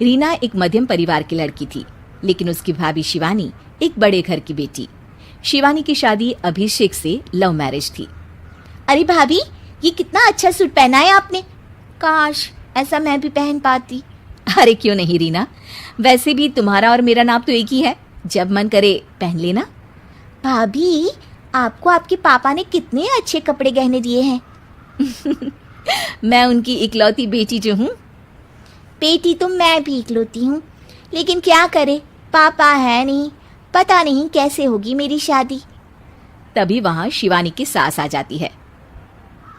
रीना एक मध्यम परिवार की लड़की थी, लेकिन उसकी भाभी शिवानी एक बड़े घर की बेटी। शिवानी की शादी अभिषेक से लव मैरिज थी। अरे भाभी, ये कितना अच्छा सूट पहना है आपने। काश ऐसा मैं भी पहन पाती। अरे क्यों नहीं रीना, वैसे भी तुम्हारा और मेरा नाम तो एक ही है, जब मन करे पहन लेना। भाभी, आपको आपके पापा ने कितने अच्छे कपड़े गहने दिए हैं। मैं उनकी इकलौती बेटी जो हूँ। बेटी तो मैं भी इकलौती हूँ, लेकिन क्या करे, पापा है नहीं, पता नहीं कैसे होगी मेरी शादी। तभी वहाँ शिवानी की सास आ जाती है।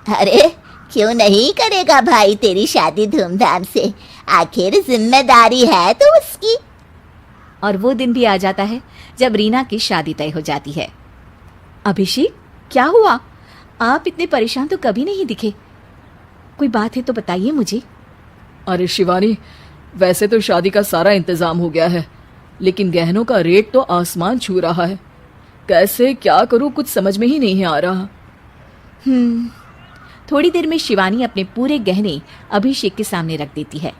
अरे क्यों नहीं करेगा भाई तेरी शादी धूमधाम से, आखिर जिम्मेदारी है तो उसकी। और वो दिन भी आ जाता है जब रीना की शादी तय हो जाती है। अभिषेक, क्या हुआ? आप इतने परेशान तो कभी नहीं दिखे, कोई बात है तो बताइए मुझे। अरे शिवानी, वैसे तो शादी का सारा इंतजाम हो गया है, लेकिन गहनों का रेट तो आसमान छू रहा है। कैसे क्या करूं, कुछ समझ में ही नहीं आ रहा। थोड़ी देर में शिवानी अपने पूरे गहने अभिषेक के सामने रख देती है।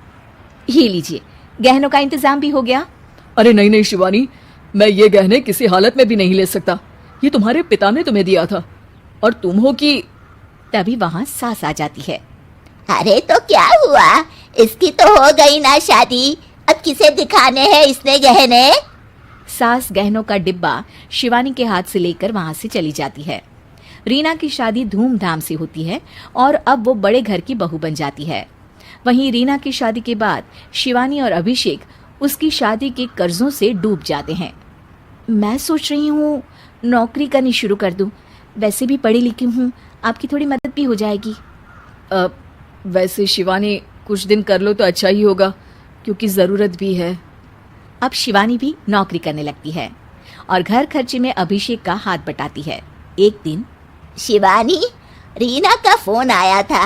ये लीजिए, गहनों का इंतजाम भी हो गया। अरे नहीं नहीं शिवानी, मैं ये गहने किसी हालत में भी नहीं ले सकता। ये तुम्हारे पिता ने तुम्हें दिया था, और तुम हो कि। तभी वहां सास आ जाती है। अरे तो क्या हुआ, इसकी तो हो गई ना शादी, अब किसे दिखाने हैं इसने गहने। सास गहनों का डिब्बा शिवानी के हाथ से लेकर वहां से चली जाती है। रीना की शादी धूमधाम से होती है और अब वो बड़े घर की बहू बन जाती है। वहीं रीना की शादी के बाद शिवानी और अभिषेक उसकी शादी के कर्जों से डूब जाते हैं। मैं सोच रही हूँ नौकरी करनी शुरू कर दूँ, वैसे भी पढ़ी लिखी हूँ, आपकी थोड़ी मदद भी हो जाएगी। वैसे शिवानी, कुछ दिन कर लो तो अच्छा ही होगा, क्योंकि ज़रूरत भी है। अब शिवानी भी नौकरी करने लगती है और घर खर्चे में अभिषेक का हाथ बटाती है। एक दिन शिवानी, रीना का फोन आया था,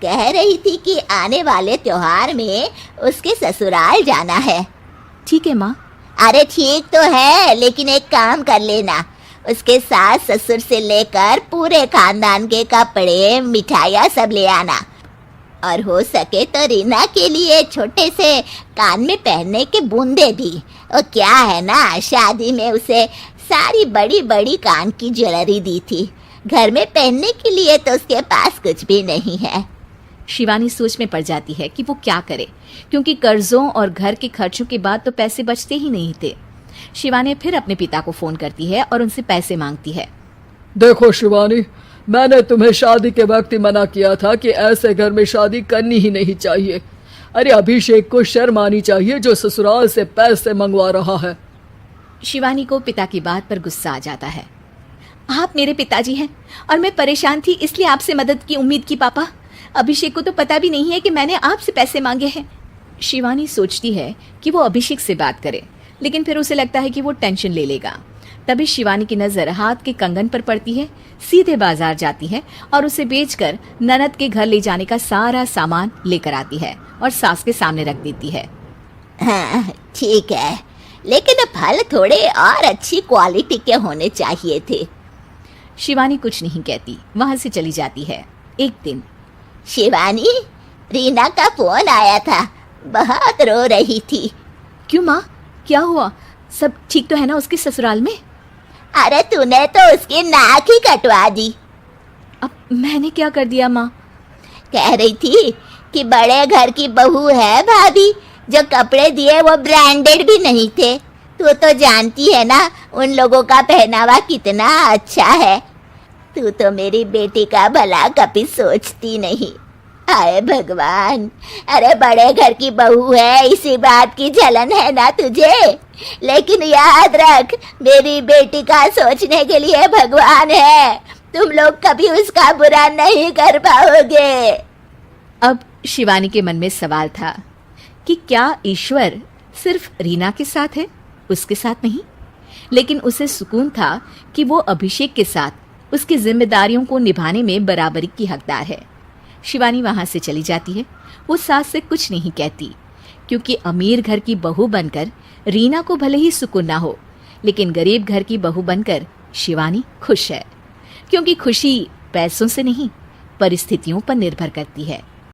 कह रही थी कि आने वाले त्योहार में उसके ससुराल जाना है। ठीक है माँ। अरे ठीक तो है, लेकिन एक काम कर लेना, उसके सास ससुर से लेकर पूरे खानदान के कपड़े मिठाइयाँ सब ले आना, और हो सके तो रीना के लिए छोटे से कान में पहनने के बूंदे भी। और क्या है ना, शादी में उसे सारी बड़ी बड़ी कान की ज्वेलरी दी थी, घर में पहनने के लिए तो उसके पास कुछ भी नहीं है। शिवानी सोच में पड़ जाती है कि वो क्या करे, क्योंकि कर्जों और घर के खर्चों के बाद तो पैसे बचते ही नहीं थे। शिवानी फिर अपने पिता को फोन करती है और उनसे पैसे मांगती है। देखो शिवानी, मैंने तुम्हें शादी के वक्त ही मना किया था कि ऐसे घर में शादी करनी ही नहीं चाहिए। अरे अभिषेक को शर्म आनी चाहिए जो ससुराल से पैसे मंगवा रहा है। शिवानी को पिता की बात पर गुस्सा आ जाता है। आप मेरे पिताजी हैं और मैं परेशान थी, इसलिए आपसे मदद की उम्मीद की पापा। अभिषेक को तो पता भी नहीं है कि मैंने आपसे पैसे मांगे हैं। शिवानी सोचती है कि वो अभिषेक से बात करे, लेकिन फिर उसे लगता है कि वो टेंशन ले लेगा। तभी शिवानी की नजर हाथ के कंगन पर पड़ती है। सीधे बाजार जाती है और उसे बेचकर ननद के घर ले जाने का सारा सामान लेकर आती है और सास के सामने रख देती है। हाँ ठीक है, लेकिन फल थोड़े और अच्छी क्वालिटी के होने चाहिए थे। शिवानी कुछ नहीं कहती, वहां से चली जाती है। एक दिन शिवानी, रीना का फोन आया था, बहुत रो रही थी। क्यों माँ, क्या हुआ? सब ठीक तो है ना उसके ससुराल में? अरे तूने तो उसकी नाक ही कटवा दी। अब मैंने क्या कर दिया माँ? कह रही थी कि बड़े घर की बहू है भाभी, जो कपड़े दिए वो ब्रांडेड भी नहीं थे। तू तो जानती है ना उन लोगों का पहनावा कितना अच्छा है। तू तो मेरी बेटी का भला कभी सोचती नहीं। हाय भगवान, अरे बड़े घर की बहू है, इसी बात की जलन है ना तुझे, लेकिन याद रख मेरी बेटी का सोचने के लिए भगवान है, तुम लोग कभी उसका बुरा नहीं कर पाओगे। अब शिवानी के मन में सवाल था कि क्या ईश्वर सिर्फ रीना के साथ है, उसके साथ नहीं? लेकिन उसे सुकून था कि वो अभिषेक के साथ उसकी जिम्मेदारियों को निभाने में बराबरी की हकदार है। शिवानी वहां से चली जाती है। वो सास से कुछ नहीं कहती, क्योंकि अमीर घर की बहू बनकर रीना को भले ही सुकून ना हो, लेकिन गरीब घर की बहू बनकर शिवानी खुश है, क्योंकि खुशी पैसों से नहीं परिस्थितियों पर निर्भर करती है।